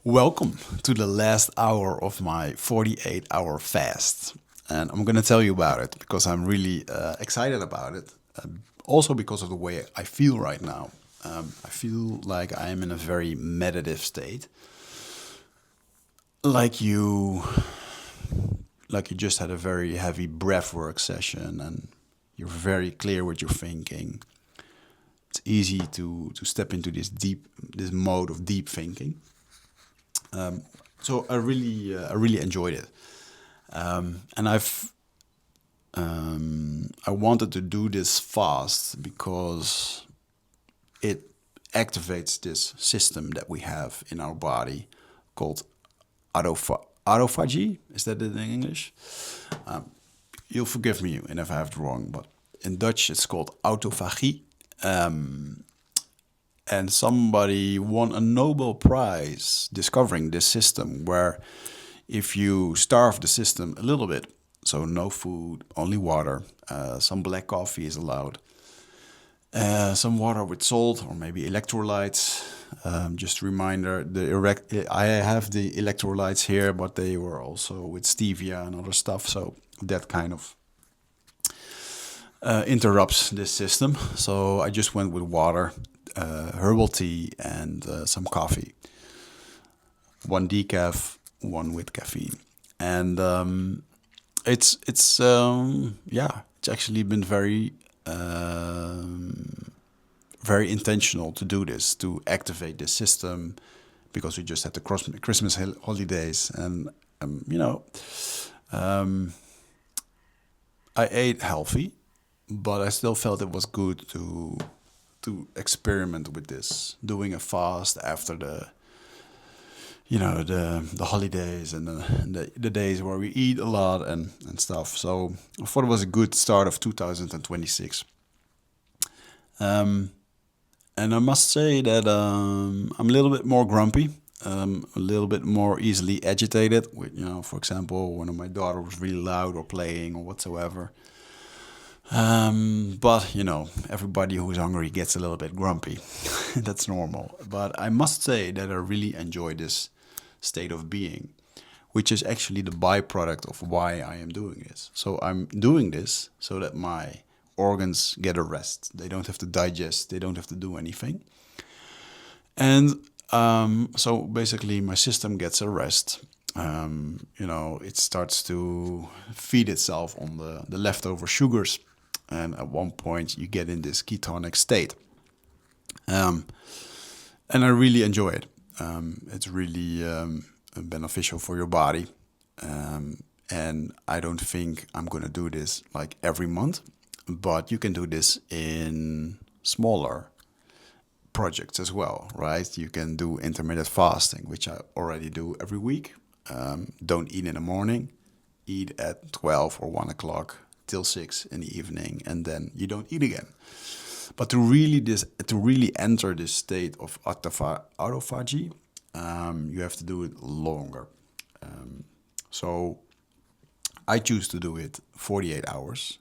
Welcome to the last hour of my 48-hour fast. And I'm going to tell you about it because I'm really excited about it. Also, because of the way I feel right now. I feel like I am in a very meditative state. Like you, like you just had a very heavy breathwork session and you're very clear with your thinking. It's easy to step into this mode of deep thinking. So I really enjoyed it, and I wanted to do this fast because it activates this system that we have in our body called autophagy. Is that it in English? You'll forgive me if I have it wrong, but in Dutch it's called autophagy. And somebody won a Nobel Prize discovering this system where if you starve the system a little bit, so no food, only water, some black coffee is allowed, some water with salt or maybe electrolytes. Just a reminder, I have the electrolytes here, but they were also with stevia and other stuff, so that kind of interrupts this system. So I just went with water, herbal tea, and some coffee. One decaf, one with caffeine, and it's actually been very intentional to do this, to activate this system, because we just had the Christmas holidays, and um, I ate healthy, but I still felt it was good to experiment with this, doing a fast after the holidays and the days where we eat a lot and stuff. So I thought it was a good start of 2026. And I must say that I'm a little bit more grumpy, a little bit more easily agitated. With, for example, when my daughter was really loud or playing or whatsoever. But everybody who's hungry gets a little bit grumpy. That's normal. But I must say that I really enjoy this state of being, which is actually the byproduct of why I am doing this. So I'm doing this so that my organs get a rest. They don't have to digest. They don't have to do anything. And so basically, my system gets a rest. It starts to feed itself on the leftover sugars, and at one point you get in this ketonic state, and I really enjoy it. It's really beneficial for your body, and I don't think I'm going to do this like every month, but you can do this in smaller projects as well, right? You can do intermittent fasting, which I already do every week. Don't eat in the morning, eat at 12 or 1 o'clock till 6 in the evening, and then you don't eat again. But to really enter this state of autophagy, you have to do it longer. So I choose to do it 48 hours.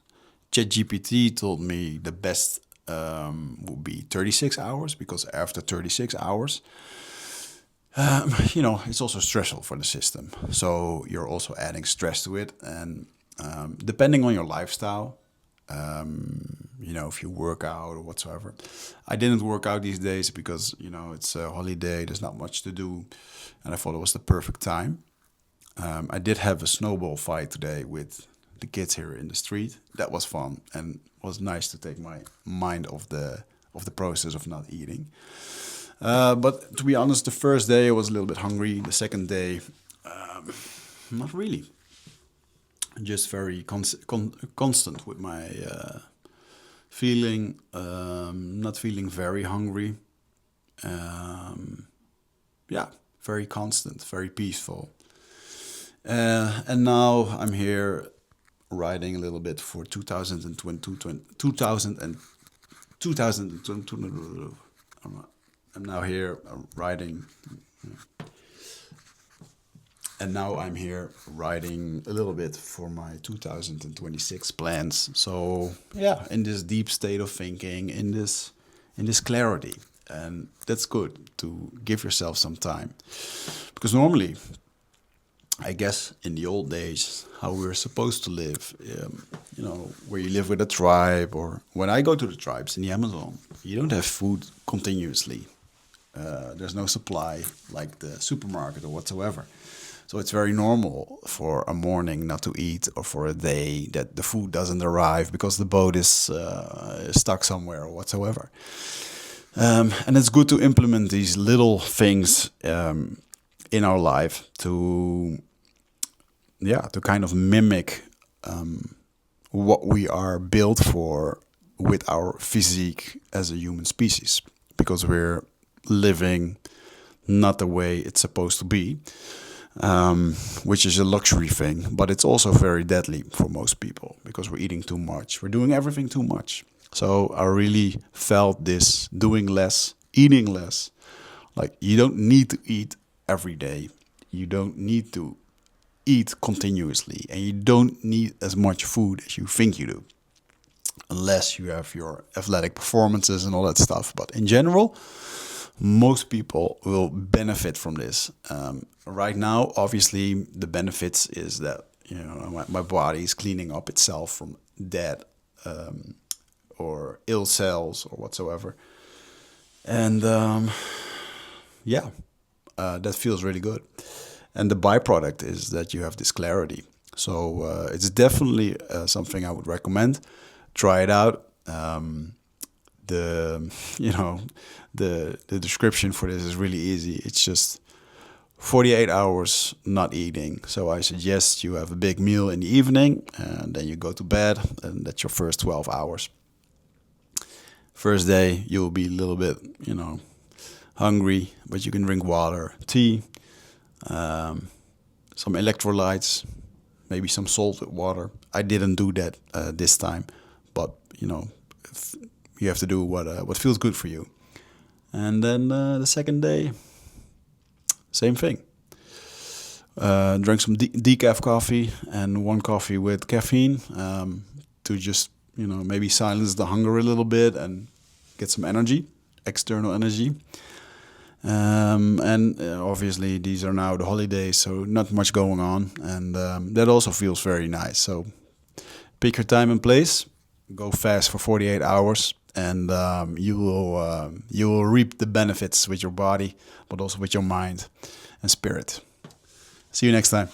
ChatGPT told me the best would be 36 hours, because after 36 hours, it's also stressful for the system. So you're also adding stress to it. And depending on your lifestyle, if you work out or whatsoever. I didn't work out these days because, it's a holiday, there's not much to do. And I thought it was the perfect time. I did have a snowball fight today with the kids here in the street. That was fun and was nice to take my mind off the process of not eating. But to be honest, the first day I was a little bit hungry. The second day, not really. Just very constant with my feeling, not feeling very hungry. Very constant, very peaceful. And now I'm here writing a little bit for 2020. I'm now here writing. And now I'm here writing a little bit for my 2026 plans. So yeah, in this deep state of thinking, in this clarity, and that's good to give yourself some time, Because normally, I guess in the old days, how we were supposed to live, where you live with a tribe, or when I go to the tribes in the Amazon, you don't have food continuously. There's no supply like the supermarket or whatsoever. So it's very normal for a morning not to eat, or for a day that the food doesn't arrive because the boat is stuck somewhere or whatsoever. And it's good to implement these little things in our life to kind of mimic what we are built for with our physique as a human species, because we're living not the way it's supposed to be, which is a luxury thing, but it's also very deadly for most people because we're eating too much. We're doing everything too much. So I really felt this doing less, eating less. Like, you don't need to eat every day. You don't need to eat continuously, and you don't need as much food as you think you do, unless you have your athletic performances and all that stuff. But in general, most people will benefit from this. Right now, obviously, the benefits is that my body is cleaning up itself from dead or ill cells or whatsoever, and that feels really good. And the byproduct is that you have this clarity. So it's definitely something I would recommend. Try it out. The description for this is really easy. It's just 48 hours not eating. So I suggest you have a big meal in the evening, and then you go to bed, and that's your first 12 hours. First day, you'll be a little bit, hungry, but you can drink water, tea, some electrolytes, maybe some salt with water. I didn't do that this time, but you have to do what feels good for you. And then the second day, same thing. Drank some decaf coffee and one coffee with caffeine to just maybe silence the hunger a little bit and get some energy, external energy. And obviously these are now the holidays, so not much going on, and that also feels very nice. So pick your time and place, go fast for 48 hours, and you will reap the benefits with your body, but also with your mind and spirit. See you next time.